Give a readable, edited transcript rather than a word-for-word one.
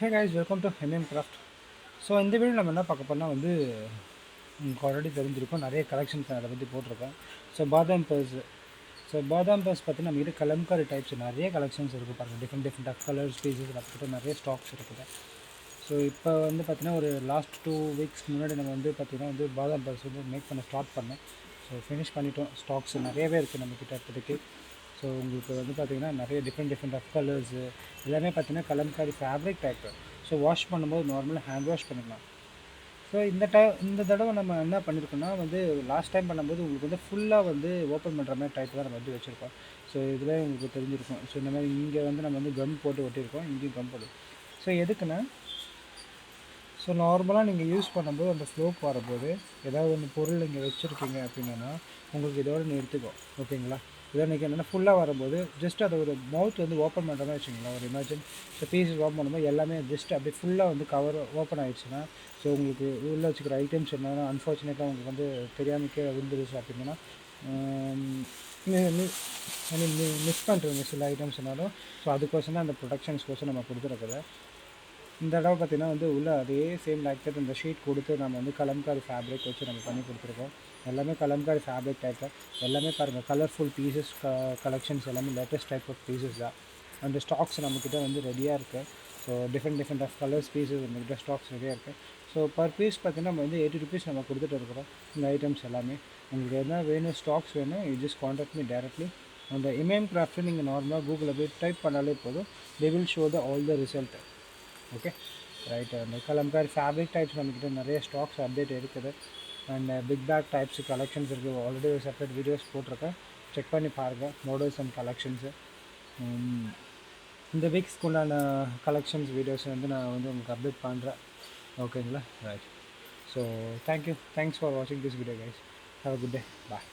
Hey guys, welcome to craft. So இந்த video நம்ம என்ன பார்க்க போனால் வந்து உங்களுக்கு ஆல்ரெடி தெரிஞ்சிருக்கும், நிறைய கலெக்ஷன்ஸ் அதை பற்றி போட்டிருக்கேன். ஸோ பாதாம் பர்ஸ். பார்த்தீங்கன்னா நம்மகிட்ட கலம்காரி டைப்ஸ் நிறைய கலெக்ஷன்ஸ் இருக்குது பாருங்கள். டிஃப்ரெண்ட் ஆஃப் கலர்ஸ் பீசஸ் நம்மக்கிட்ட நிறைய ஸ்டாக்ஸ் இருக்குது. ஸோ இப்போ வந்து பார்த்திங்கன்னா ஒரு லாஸ்ட் 2 வீக்ஸ் முன்னாடி நம்ம வந்து பார்த்திங்கன்னா வந்து பாதாம் பர்ஸ் வந்து மேக் பண்ண ஸ்டார்ட் பண்ணேன். ஸோ ஃபினிஷ் பண்ணிட்டோம். ஸ்டாக்ஸ் நிறையவே இருக்குது நம்மக்கிட்ட இப்போதைக்கு. ஸோ உங்களுக்கு வந்து பார்த்திங்கன்னா நிறைய டிஃப்ரெண்ட் ஆஃப் கலர்ஸு எல்லாமே பார்த்திங்கன்னா Kalamkari fabric type. So wash பண்ணும்போது நார்மலாக ஹேண்ட் வாஷ் பண்ணிக்கலாம். ஸோ இந்த தடவை நம்ம என்ன பண்ணியிருக்கோம்னா வந்து லாஸ்ட் டைம் பண்ணும்போது உங்களுக்கு வந்து ஃபுல்லாக வந்து ஓப்பன் பண்ணுற மாதிரி டைப் தான் நம்ம வந்து வச்சுருக்கோம். ஸோ இதில் உங்களுக்கு தெரிஞ்சிருக்கும். ஸோ இந்த மாதிரி இங்கே வந்து நம்ம வந்து கம் போட்டு ஒட்டியிருக்கோம், இங்கேயும் கம் போட்டு. ஸோ எதுக்குன்னா, ஸோ நார்மலாக நீங்கள் யூஸ் பண்ணும்போது அந்த ஸ்லோப் வரும்போது ஏதாவது ஒன்று பொருள் இங்கே வச்சுருக்கீங்க அப்படின்னா உங்களுக்கு இதோட நிறுத்திக்கும். ஓகேங்களா? இதை நீங்கள் என்னென்னா ஃபுல்லாக வரும்போது ஜஸ்ட் அதை ஒரு மவுத் வந்து ஓப்பன் பண்ணுற மாதிரி வச்சுங்களேன். ஒரு இமேஜின் ஸோ பீஸஸ் ஓப்பன் பண்ணும்போது எல்லாமே ஜஸ்ட் அப்படியே ஃபுல்லாக வந்து கவர் ஓப்பன் ஆகிடுச்சுன்னா, ஸோ உங்களுக்கு உள்ளே வச்சுக்கிற ஐட்டம்ஸ் என்னன்னா அன்ஃபார்ச்சுனேட்டாக உங்களுக்கு வந்து தெரியாமக்கே விழுந்துருச்சு அப்படின்னா மிஸ் பண்ணுறீங்க சில ஐட்டம்ஸ் என்னாலும். ஸோ அதுக்கோசம் தான் அந்த ப்ரொடக்ஷன்ஸ்க்கோசம் நம்ம கொடுத்துருக்குறது. இந்த தடவை பார்த்திங்கன்னா வந்து உள்ளே அதே சேம் லைக் தட் இந்த ஷீட் கொடுத்து நம்ம வந்து கலம்காரி ஃபேப்ரிக் வச்சு நம்ம பண்ணி கொடுத்துருக்கோம். எல்லாமே கலம்காரி ஃபேப்ரிக் டைப்பில் எல்லாமே பாருங்கள் கலர்ஃபுல் பீசஸ் கலெக்ஷன்ஸ் எல்லாமே லேட்டஸ்ட் டைப் ஆஃப் பீசஸ் தான். அந்த ஸ்டாக்ஸ் நம்மக்கிட்ட வந்து ரெடியாக இருக்குது. So different of colours pieces நம்மக்கிட்ட ஸ்டாக்ஸ் ரெடியாக இருக்குது. ஸோ பர் பீஸ் பார்த்திங்கன்னா நம்ம வந்து 80 rupees நம்ம கொடுத்துட்டு இருக்கிறோம். இந்த ஐட்டம்ஸ் எல்லாமே உங்களுக்கு எதனா வேணும், ஸ்டாக்ஸ் வேணும், you just contact me directly. அந்த கிராஃப்ட்டு நீங்கள் நார்மலாக கூகுளில் போய் டைப் பண்ணாலே போதும். They will show all the result. Okay right. அந்த கலம்காரி ஃபேப்ரிக் டைப்ஸ் நம்மக்கிட்ட நிறைய ஸ்டாக்ஸ் அப்டேட் இருக்குது. And big bag types collections இருக்குது. ஆல்ரெடி ஒரு செப்பரேட் வீடியோஸ் போட்டிருக்கேன், செக் பண்ணி பாருங்கள் மாடல்ஸ் அண்ட் கலெக்ஷன்ஸு. இந்த வீக்ஸ்க்கு உண்டான கலெக்ஷன்ஸ் வீடியோஸ் வந்து நான் வந்து உங்களுக்கு அப்டேட் பண்ணுறேன். ஓகேங்களா? ரைட். ஸோ தேங்க்ஸ் ஃபார் வாட்சிங் this video guys. Have a good day. Bye.